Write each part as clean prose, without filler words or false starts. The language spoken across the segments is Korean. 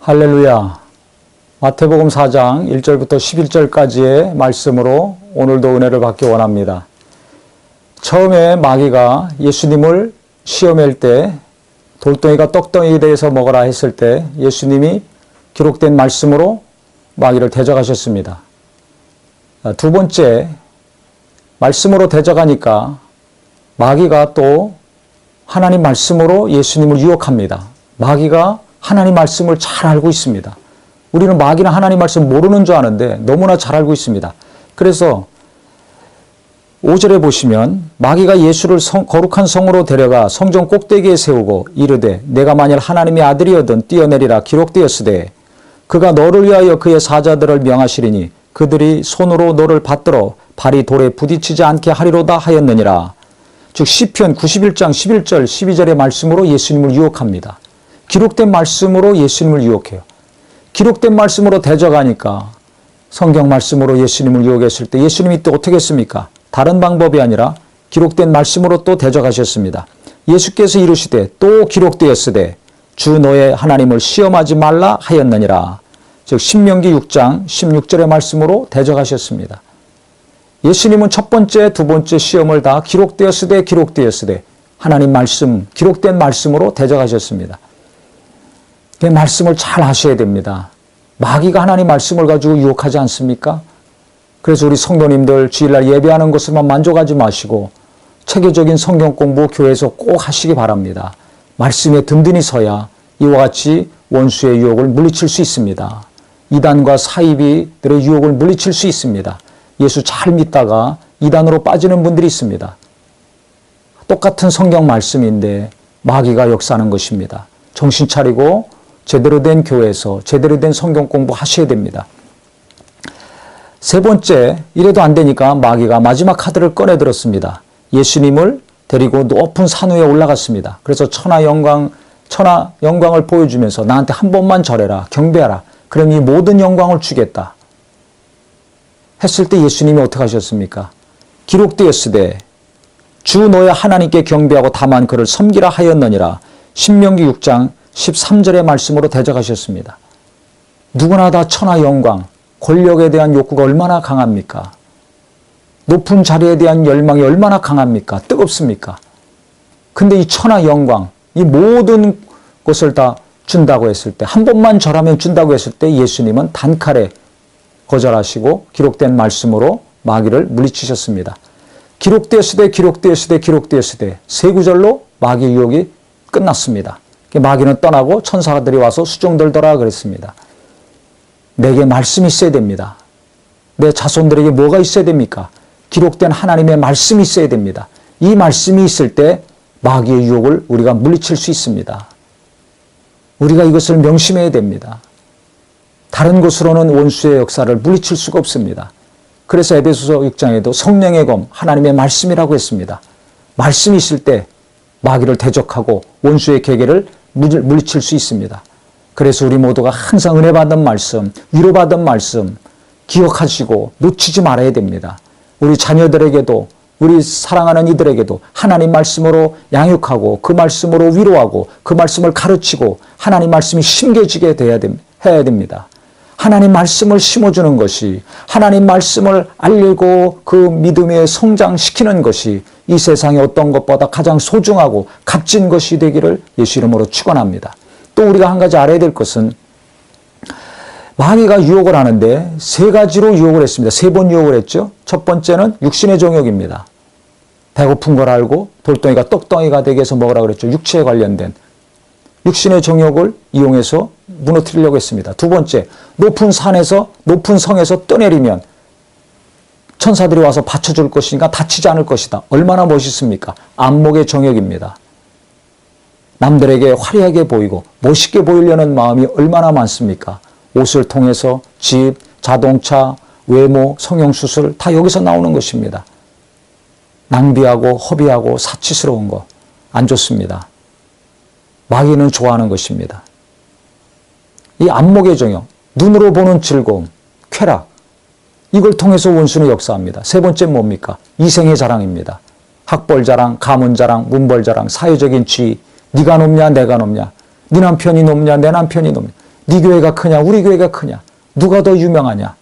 할렐루야. 마태복음 4장 1절부터 11절까지의 말씀으로 오늘도 은혜를 받기 원합니다. 처음에 마귀가 예수님을 시험할 때 돌덩이가 떡덩이에 대해서 먹으라 했을 때 예수님이 기록된 말씀으로 마귀를 대적하셨습니다. 두 번째, 말씀으로 대적하니까 마귀가 또 하나님 말씀으로 예수님을 유혹합니다. 마귀가 하나님 말씀을 잘 알고 있습니다. 우리는 마귀는 하나님 말씀 모르는 줄 아는데 너무나 잘 알고 있습니다. 그래서 5절에 보시면 마귀가 예수를 거룩한 성으로 데려가 성전 꼭대기에 세우고 이르되 내가 만일 하나님의 아들이어든 뛰어내리라 기록되었으되 그가 너를 위하여 그의 사자들을 명하시리니 그들이 손으로 너를 받들어 발이 돌에 부딪히지 않게 하리로다 하였느니라. 즉 시편 91장 11절 12절의 말씀으로 예수님을 유혹합니다. 기록된 말씀으로 예수님을 유혹해요. 기록된 말씀으로 대적하니까 성경 말씀으로 예수님을 유혹했을 때 예수님이 또 어떻게 했습니까? 다른 방법이 아니라 기록된 말씀으로 또 대적하셨습니다. 예수께서 이르시되 또 기록되었으되 주 너의 하나님을 시험하지 말라 하였느니라. 즉 신명기 6장 16절의 말씀으로 대적하셨습니다. 예수님은 첫 번째, 두 번째 시험을 다 기록되었으되 하나님 말씀, 기록된 말씀으로 대적하셨습니다. 그 말씀을 잘 아셔야 됩니다. 마귀가 하나님 말씀을 가지고 유혹하지 않습니까? 그래서 우리 성도님들 주일날 예배하는 것으로만 만족하지 마시고 체계적인 성경 공부 교회에서 꼭 하시기 바랍니다. 말씀에 든든히 서야 이와 같이 원수의 유혹을 물리칠 수 있습니다. 이단과 사이비들의 유혹을 물리칠 수 있습니다. 예수 잘 믿다가 이단으로 빠지는 분들이 있습니다. 똑같은 성경 말씀인데 마귀가 역사하는 것입니다. 정신 차리고 제대로 된 교회에서 제대로 된 성경 공부 하셔야 됩니다. 세 번째, 이래도 안 되니까 마귀가 마지막 카드를 꺼내 들었습니다. 예수님을 데리고 높은 산 위에 올라갔습니다. 그래서 천하 영광을 보여주면서 나한테 한 번만 절해라, 경배하라. 그럼 이 모든 영광을 주겠다. 했을 때 예수님이 어떻게 하셨습니까? 기록되었으되 주 너의 하나님께 경배하고 다만 그를 섬기라 하였느니라. 신명기 6장 13절의 말씀으로 대적하셨습니다. 누구나 다 천하 영광, 권력에 대한 욕구가 얼마나 강합니까? 높은 자리에 대한 열망이 얼마나 강합니까? 뜨겁습니까? 근데 이 천하 영광, 이 모든 것을 다 준다고 했을 때, 한 번만 절하면 준다고 했을 때 예수님은 단칼에 거절하시고 기록된 말씀으로 마귀를 물리치셨습니다. 기록되었으되 세 구절로 마귀 유혹이 끝났습니다. 마귀는 떠나고 천사들이 와서 수종들더라 그랬습니다. 내게 말씀이 있어야 됩니다. 내 자손들에게 뭐가 있어야 됩니까? 기록된 하나님의 말씀이 있어야 됩니다. 이 말씀이 있을 때 마귀의 유혹을 우리가 물리칠 수 있습니다. 우리가 이것을 명심해야 됩니다. 다른 것으로는 원수의 역사를 물리칠 수가 없습니다. 그래서 에베소서 6장에도 성령의 검, 하나님의 말씀이라고 했습니다. 말씀이 있을 때 마귀를 대적하고 원수의 계계를 물리칠 수 있습니다. 그래서 우리 모두가 항상 은혜 받은 말씀, 위로받은 말씀 기억하시고 놓치지 말아야 됩니다. 우리 자녀들에게도 우리 사랑하는 이들에게도 하나님 말씀으로 양육하고 그 말씀으로 위로하고 그 말씀을 가르치고 하나님 말씀이 심겨지게 해야 됩니다. 하나님 말씀을 심어주는 것이 하나님 말씀을 알리고 그 믿음에 성장시키는 것이 이 세상의 어떤 것보다 가장 소중하고 값진 것이 되기를 예수 이름으로 축원합니다. 또 우리가 한 가지 알아야 될 것은 마귀가 유혹을 하는데 세 가지로 유혹을 했습니다. 세 번 유혹을 했죠. 첫 번째는 육신의 정욕입니다. 배고픈 걸 알고 돌덩이가 떡덩이가 되게 해서 먹으라고 그랬죠. 육체에 관련된 육신의 정욕을 이용해서 무너뜨리려고 했습니다. 두 번째, 높은 성에서 떠내리면 천사들이 와서 받쳐줄 것이니까 다치지 않을 것이다. 얼마나 멋있습니까? 안목의 정욕입니다. 남들에게 화려하게 보이고 멋있게 보이려는 마음이 얼마나 많습니까? 옷을 통해서 집, 자동차, 외모, 성형수술 다 여기서 나오는 것입니다. 낭비하고 허비하고 사치스러운 거 안 좋습니다. 마귀는 좋아하는 것입니다. 이 안목의 정욕, 눈으로 보는 즐거움, 쾌락, 이걸 통해서 원수는 역사합니다. 세 번째 뭡니까? 이생의 자랑입니다. 학벌 자랑, 가문 자랑, 문벌 자랑, 사회적인 지위, 네가 높냐 내가 높냐, 네 남편이 높냐 내 남편이 높냐, 네 교회가 크냐 우리 교회가 크냐 누가 더 유명하냐.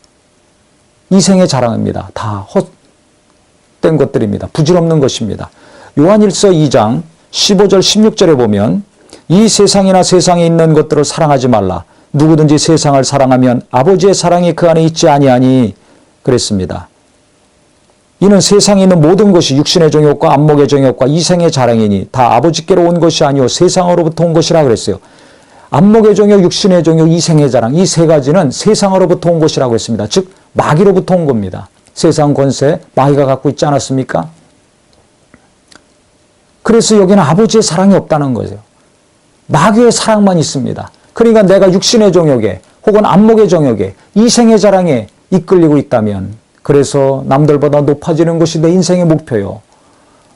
이생의 자랑입니다. 다 헛된 것들입니다. 부질없는 것입니다. 요한일서 2장 15절 16절에 보면 이 세상이나 세상에 있는 것들을 사랑하지 말라. 누구든지 세상을 사랑하면 아버지의 사랑이 그 안에 있지 아니하니 그랬습니다. 이는 세상에 있는 모든 것이 육신의 정욕과 안목의 정욕과 이생의 자랑이니 다 아버지께로 온 것이 아니오 세상으로부터 온 것이라 그랬어요. 안목의 정욕, 육신의 정욕, 이생의 자랑 이 세 가지는 세상으로부터 온 것이라고 했습니다. 즉 마귀로부터 온 겁니다. 세상 권세 마귀가 갖고 있지 않았습니까? 그래서 여기는 아버지의 사랑이 없다는 거죠. 마귀의 사랑만 있습니다. 그러니까 내가 육신의 정욕에 혹은 안목의 정욕에 이생의 자랑에 이끌리고 있다면 그래서 남들보다 높아지는 것이 내 인생의 목표요.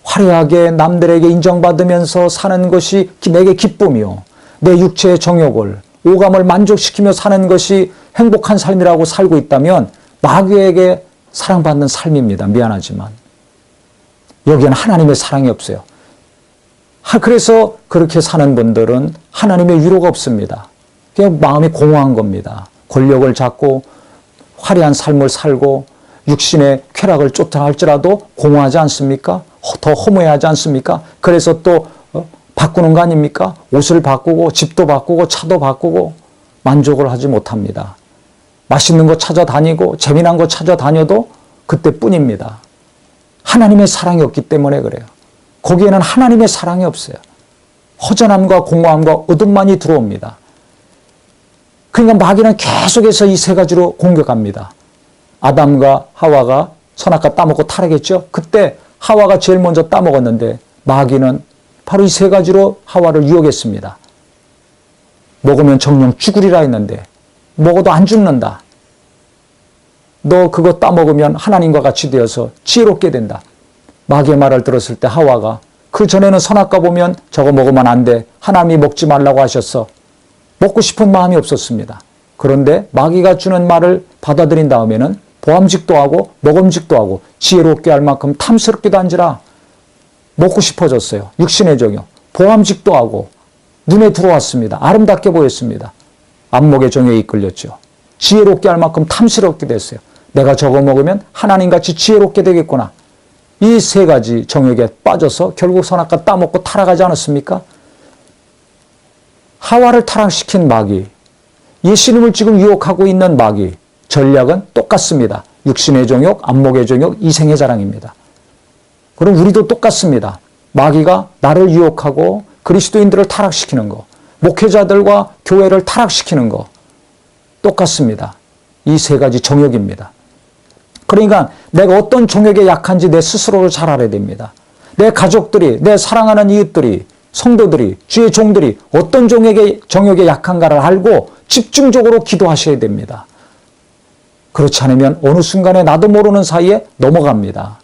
화려하게 남들에게 인정받으면서 사는 것이 내게 기쁨이요. 내 육체의 정욕을 오감을 만족시키며 사는 것이 행복한 삶이라고 살고 있다면 마귀에게 사랑받는 삶입니다. 미안하지만 여기에는 하나님의 사랑이 없어요. 그래서 그렇게 사는 분들은 하나님의 위로가 없습니다. 그냥 마음이 공허한 겁니다. 권력을 잡고 화려한 삶을 살고 육신의 쾌락을 쫓아 할지라도 공허하지 않습니까? 더 허무해하지 않습니까? 그래서 또 바꾸는 거 아닙니까? 옷을 바꾸고 집도 바꾸고 차도 바꾸고 만족을 하지 못합니다. 맛있는 거 찾아다니고 재미난 거 찾아다녀도 그때뿐입니다. 하나님의 사랑이 없기 때문에 그래요. 거기에는 하나님의 사랑이 없어요. 허전함과 공허함과 어둠만이 들어옵니다. 그러니까 마귀는 계속해서 이 세 가지로 공격합니다. 아담과 하와가 선악과 따먹고 타락했죠. 그때 하와가 제일 먼저 따먹었는데 마귀는 바로 이 세 가지로 하와를 유혹했습니다. 먹으면 정령 죽으리라 했는데 먹어도 안 죽는다. 너 그거 따먹으면 하나님과 같이 되어서 지혜롭게 된다. 마귀의 말을 들었을 때 하와가 그 전에는 선악과 보면 저거 먹으면 안 돼. 하나님이 먹지 말라고 하셨어. 먹고 싶은 마음이 없었습니다. 그런데 마귀가 주는 말을 받아들인 다음에는 보암직도 하고 먹음직도 하고 지혜롭게 할 만큼 탐스럽기도 한지라 먹고 싶어졌어요. 육신의 정욕. 보암직도 하고 눈에 들어왔습니다. 아름답게 보였습니다. 안목의 정욕에 이끌렸죠. 지혜롭게 할 만큼 탐스럽게 됐어요. 내가 저거 먹으면 하나님같이 지혜롭게 되겠구나. 이 세 가지 정욕에 빠져서 결국 선악과 따먹고 타락하지 않았습니까? 하와를 타락시킨 마귀, 예수님을 지금 유혹하고 있는 마귀, 전략은 똑같습니다. 육신의 정욕, 안목의 정욕, 이생의 자랑입니다. 그럼 우리도 똑같습니다. 마귀가 나를 유혹하고 그리스도인들을 타락시키는 거, 목회자들과 교회를 타락시키는 거 똑같습니다. 이 세 가지 정욕입니다. 그러니까 내가 어떤 정욕에 약한지 내 스스로를 잘 알아야 됩니다. 내 가족들이, 내 사랑하는 이웃들이, 성도들이, 주의 종들이 어떤 정욕에 약한가를 알고 집중적으로 기도하셔야 됩니다. 그렇지 않으면 어느 순간에 나도 모르는 사이에 넘어갑니다.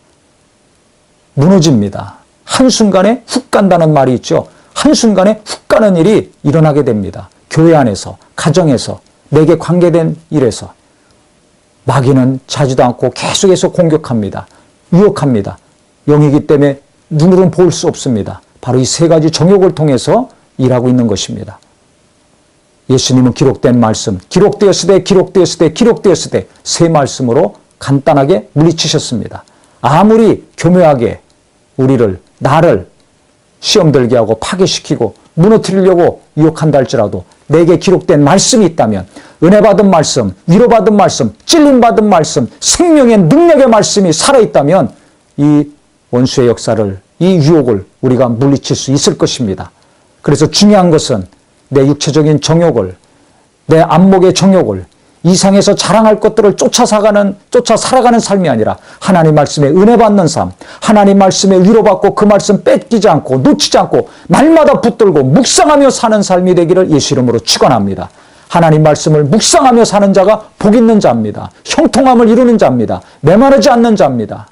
무너집니다. 한순간에 훅 간다는 말이 있죠. 한순간에 훅 가는 일이 일어나게 됩니다. 교회 안에서, 가정에서, 내게 관계된 일에서. 마귀는 자지도 않고 계속해서 공격합니다. 유혹합니다. 영이기 때문에 눈으로는 볼 수 없습니다. 바로 이 세 가지 정욕을 통해서 일하고 있는 것입니다. 예수님은 기록된 말씀, 기록되었으되 기록되었으되 기록되었으되 세 말씀으로 간단하게 물리치셨습니다. 아무리 교묘하게 우리를, 나를 시험 들게 하고 파괴시키고 무너뜨리려고 유혹한다 할지라도 내게 기록된 말씀이 있다면 은혜 받은 말씀, 위로받은 말씀, 찔림받은 말씀, 생명의 능력의 말씀이 살아있다면 이 원수의 역사를, 이 유혹을 우리가 물리칠 수 있을 것입니다. 그래서 중요한 것은 내 육체적인 정욕을, 내 안목의 정욕을, 이상에서 자랑할 것들을 쫓아 살아가는 삶이 아니라 하나님 말씀에 은혜 받는 삶, 하나님 말씀에 위로받고 그 말씀 뺏기지 않고 놓치지 않고 날마다 붙들고 묵상하며 사는 삶이 되기를 예수 이름으로 축원합니다. 하나님 말씀을 묵상하며 사는 자가 복 있는 자입니다. 형통함을 이루는 자입니다. 메마르지 않는 자입니다.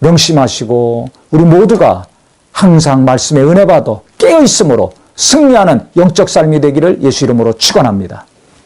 명심하시고 우리 모두가 항상 말씀에 은혜 받아 깨어 있으므로 승리하는 영적 삶이 되기를 예수 이름으로 축원합니다.